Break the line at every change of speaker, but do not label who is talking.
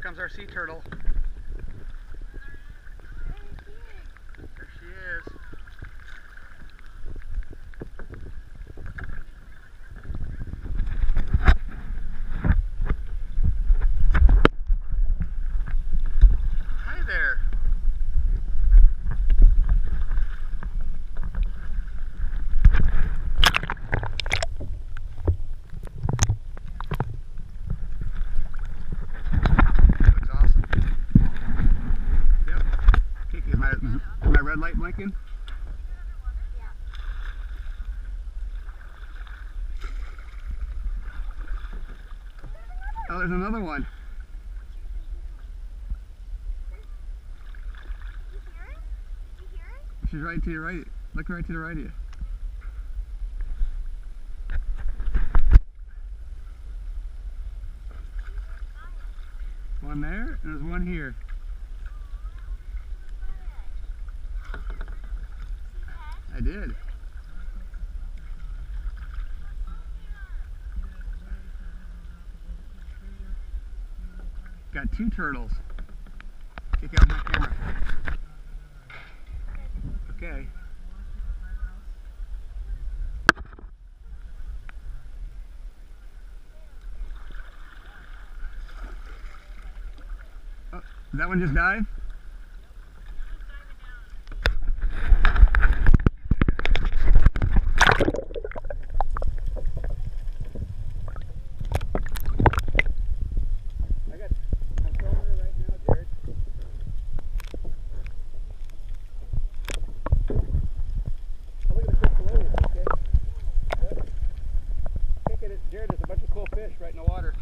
comes our sea turtle. There she is. Hi there. Is my red light blinking?
Yeah.
Oh, there's another one.
Did you hear it? Did you hear it?
She's right to your right. Look right to the right of you. One there, and there's one here. I did. Got two turtles. Take out my camera. Okay. Oh, did that one just dive? I'm filming her right now, Jared. Oh, look at the fish below you, okay? Good. Kick it, Jared, there's a bunch of cool fish right in the water.